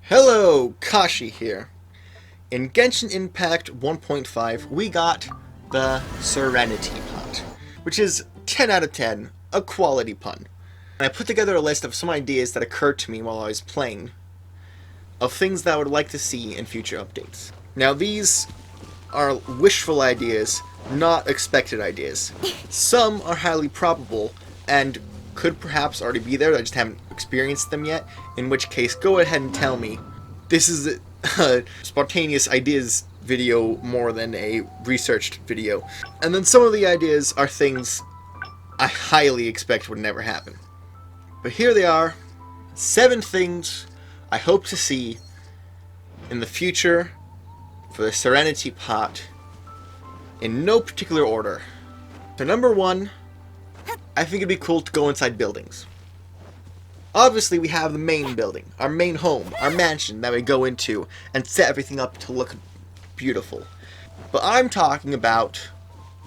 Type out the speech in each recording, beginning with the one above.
Hello, Kashi here. In Genshin Impact 1.5, we got the Serenitea Pot, which is 10 out of 10, a quality pun. And I put together a list of some ideas that occurred to me while I was playing, of things that I would like to see in future updates. Now these are wishful ideas, not expected ideas. Some are highly probable, and could perhaps already be there, I just haven't experienced them yet, in which case go ahead and tell me. This is a spontaneous ideas video more than a researched video. And then some of the ideas are things I highly expect would never happen. But here they are, 7 things I hope to see in the future for the Serenitea Pot, in no particular order. So number 1, I think it'd be cool to go inside buildings. Obviously we have the main building, our main home, our mansion that we go into and set everything up to look beautiful. But I'm talking about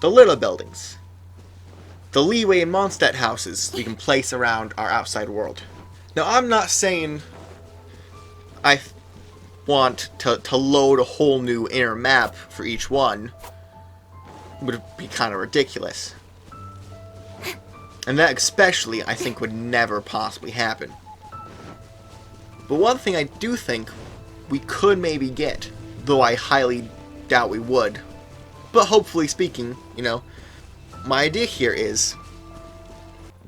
the little buildings. The leeway and Mondstadt houses we can place around our outside world. Now I'm not saying I want to load a whole new inner map for each one. It would be kind of ridiculous. And that especially, I think, would never possibly happen. But one thing I do think we could maybe get, though I highly doubt we would, but hopefully speaking, my idea here is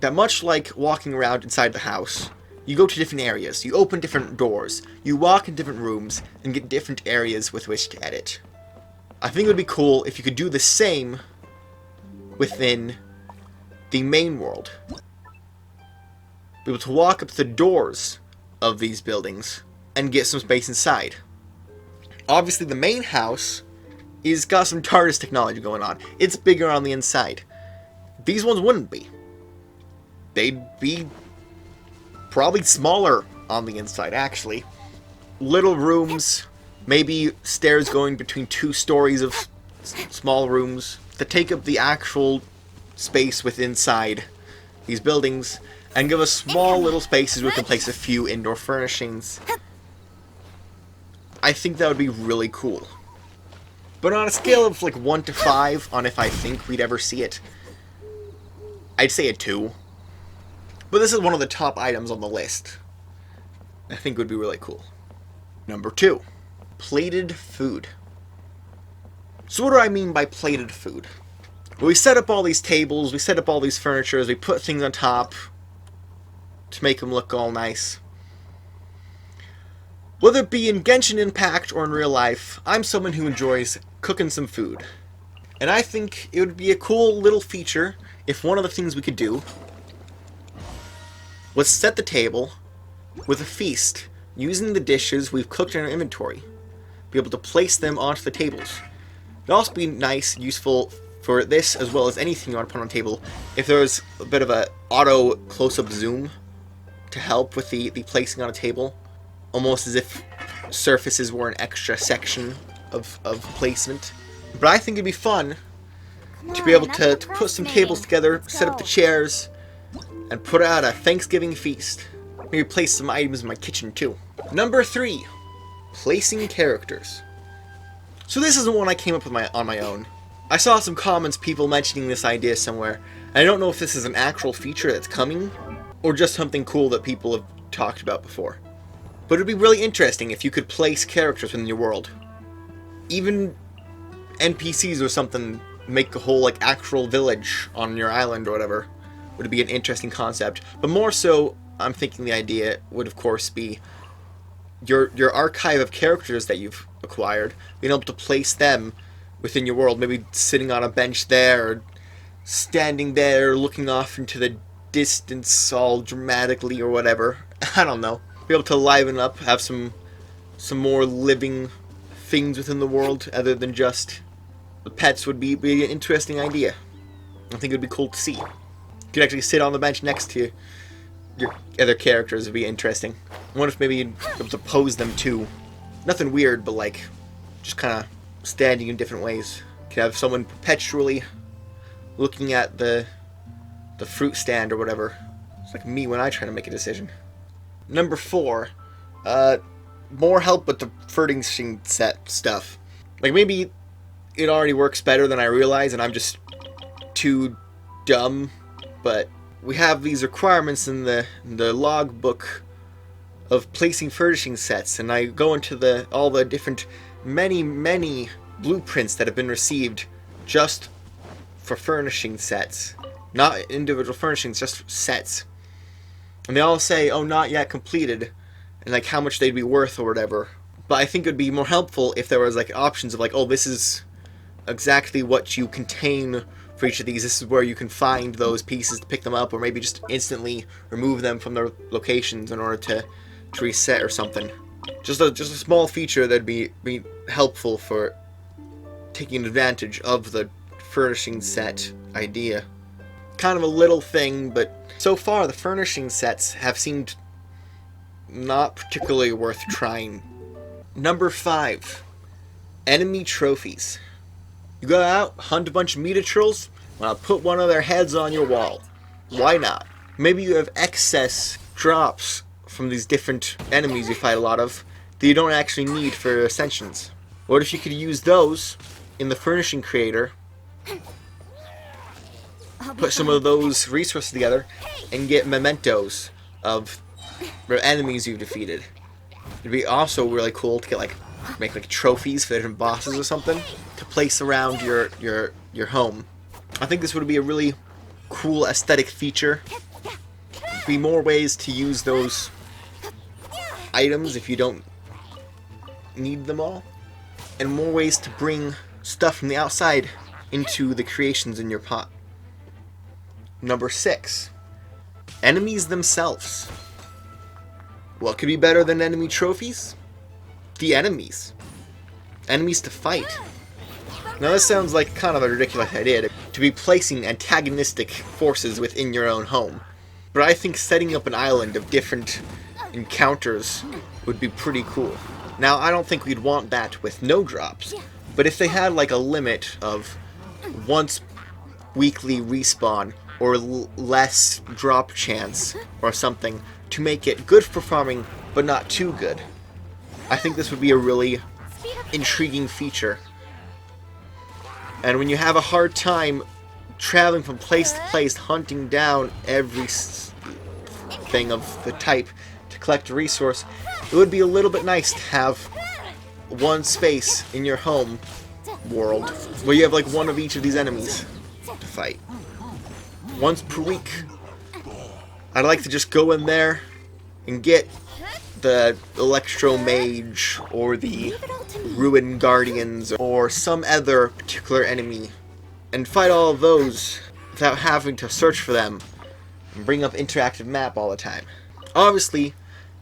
that much like walking around inside the house, you go to different areas, you open different doors, you walk in different rooms, and get different areas with which to edit. I think it would be cool if you could do the same within the main world. Be able to walk up to the doors of these buildings and get some space inside. Obviously the main house is got some TARDIS technology going on. It's bigger on the inside. These ones wouldn't be. They'd be probably smaller on the inside, actually. Little rooms, maybe stairs going between 2 stories of small rooms to take up the actual space within inside these buildings and give us small little spaces where we can place a few indoor furnishings. I think that would be really cool. But on a scale of like 1 to 5 on if I think we'd ever see it, I'd say a 2. But this is one of the top items on the list. I think would be really cool. Number 2. Plated food. So what do I mean by plated food? We set up all these tables, we set up all these furnitures, we put things on top to make them look all nice. Whether it be in Genshin Impact or in real life, I'm someone who enjoys cooking some food. And I think it would be a cool little feature if one of the things we could do was set the table with a feast using the dishes we've cooked in our inventory. Be able to place them onto the tables. It'd also be nice, useful for this, as well as anything you want to put on a table, if there was a bit of a auto close-up zoom to help with the placing on a table, almost as if surfaces were an extra section of placement. But I think it'd be fun to be able to put some tables together, set up the chairs, and put out a Thanksgiving feast. Maybe place some items in my kitchen too. Number 3, placing characters. So this isn't one I came up with on my own. I saw some comments, people mentioning this idea somewhere, and I don't know if this is an actual feature that's coming, or just something cool that people have talked about before. But it'd be really interesting if you could place characters within your world. Even NPCs or something, make a whole actual village on your island or whatever, would be an interesting concept. But more so, I'm thinking the idea would of course be your archive of characters that you've acquired, being able to place them within your world, maybe sitting on a bench there, or standing there, looking off into the distance all dramatically or whatever. I don't know. Be able to liven up, have some more living things within the world, other than just the pets would be an interesting idea. I think it would be cool to see. You could actually sit on the bench next to your other characters, would be interesting. I wonder if maybe you'd be able to pose them too. Nothing weird, but just kind of standing in different ways. You could have someone perpetually looking at the fruit stand or whatever. It's like me when I try to make a decision. Number 4, more help with the furnishing set stuff. Like, maybe it already works better than I realize, and I'm just too dumb, but we have these requirements in the logbook of placing furnishing sets, and I go into all the different many blueprints that have been received just for furnishing sets. Not individual furnishings, just sets. And they all say, oh, not yet completed, and like how much they'd be worth or whatever. But I think it would be more helpful if there was like options of like, oh, this is exactly what you contain for each of these. This is where you can find those pieces to pick them up, or maybe just instantly remove them from their locations in order to reset or something. Just a small feature that'd be helpful for taking advantage of the furnishing set idea. Kind of a little thing, but so far the furnishing sets have seemed not particularly worth trying. Number 5. Enemy trophies. You go out, hunt a bunch of Metatrolls, and I'll put one of their heads on your wall. Why not? Maybe you have excess drops from these different enemies you fight a lot of that you don't actually need for ascensions. What if you could use those in the furnishing creator, put some of those resources together, and get mementos of the enemies you've defeated? It'd be also really cool to get make trophies for different bosses or something to place around your home. I think this would be a really cool aesthetic feature. There'd be more ways to use those items if you don't need them all, and more ways to bring stuff from the outside into the creations in your pot. Number 6. Enemies themselves. What could be better than enemy trophies? The enemies. Enemies to fight. Now this sounds like kind of a ridiculous idea to be placing antagonistic forces within your own home, but I think setting up an island of different encounters would be pretty cool. Now I don't think we'd want that with no drops, but if they had like a limit of once weekly respawn or less drop chance or something to make it good for farming but not too good, I think this would be a really intriguing feature. And when you have a hard time traveling from place to place, hunting down every thing of the type to collect a resource, it would be a little bit nice to have one space in your home world where you have like one of each of these enemies to fight. Once per week, I'd like to just go in there and get the Electro Mage or the Ruin Guardians or some other particular enemy and fight all of those without having to search for them and bring up interactive map all the time. Obviously,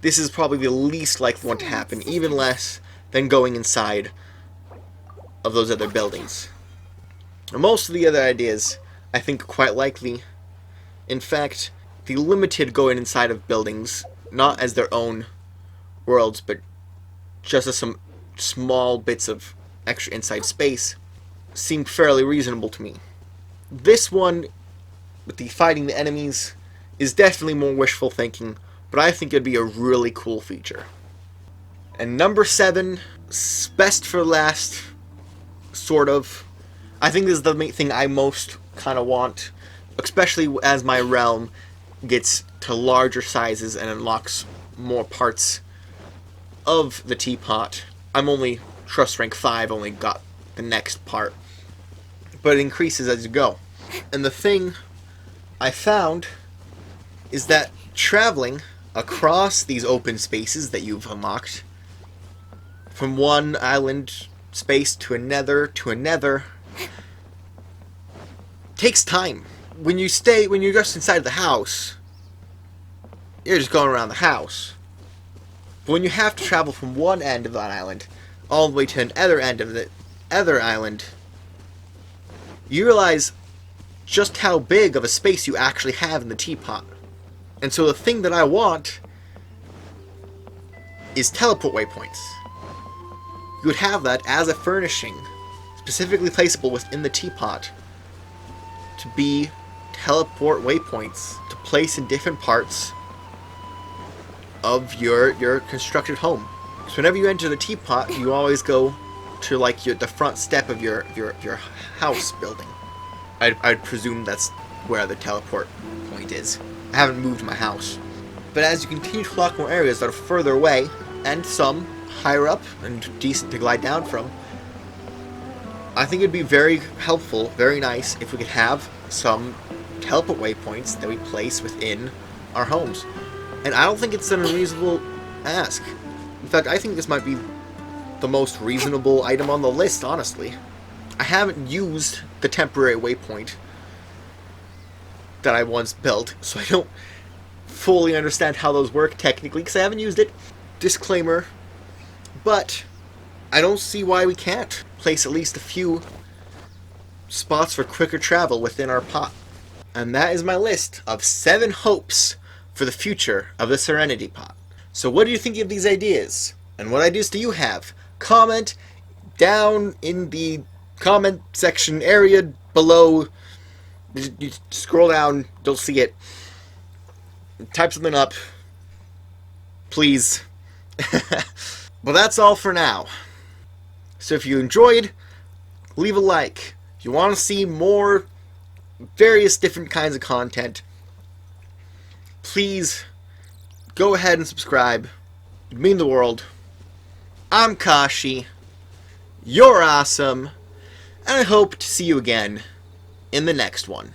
this is probably the least likely one to happen, even less than going inside of those other buildings. Most of the other ideas, I think, are quite likely. In fact, the limited going inside of buildings, not as their own worlds, but just as some small bits of extra inside space, seemed fairly reasonable to me. This one, with the fighting the enemies, is definitely more wishful thinking, but I think it'd be a really cool feature. And number 7, best for last, sort of. I think this is the main thing I most kind of want, especially as my realm gets to larger sizes and unlocks more parts of the teapot. I'm only trust rank 5, only got the next part, but it increases as you go. And the thing I found is that traveling across these open spaces that you've unlocked, from one island space to another, takes time. When you're just inside the house, you're just going around the house. But when you have to travel from one end of that island all the way to another end of the other island, you realize just how big of a space you actually have in the teapot. And so the thing that I want is teleport waypoints. You would have that as a furnishing, specifically placeable within the teapot, to be teleport waypoints to place in different parts of your constructed home. So whenever you enter the teapot, you always go to like the front step of your house building. I'd presume that's where the teleport point is. I haven't moved my house. But as you continue to unlock more areas that are further away, and some higher up and decent to glide down from, I think it'd be very helpful, very nice, if we could have some teleport waypoints that we place within our homes. And I don't think it's an unreasonable ask. In fact, I think this might be the most reasonable item on the list, honestly. I haven't used the temporary waypoint that I once built, so I don't fully understand how those work technically, because I haven't used it. Disclaimer. But I don't see why we can't place at least a few spots for quicker travel within our pot. And that is my list of 7 hopes for the future of the Serenitea Pot. So what do you think of these ideas? And what ideas do you have? Comment down in the comment section area below. You scroll down, you'll see it. Type something up. Please. Well, that's all for now. So if you enjoyed, leave a like. If you want to see more various different kinds of content, please go ahead and subscribe. It'd mean the world. I'm Kashi. You're awesome. And I hope to see you again in the next one.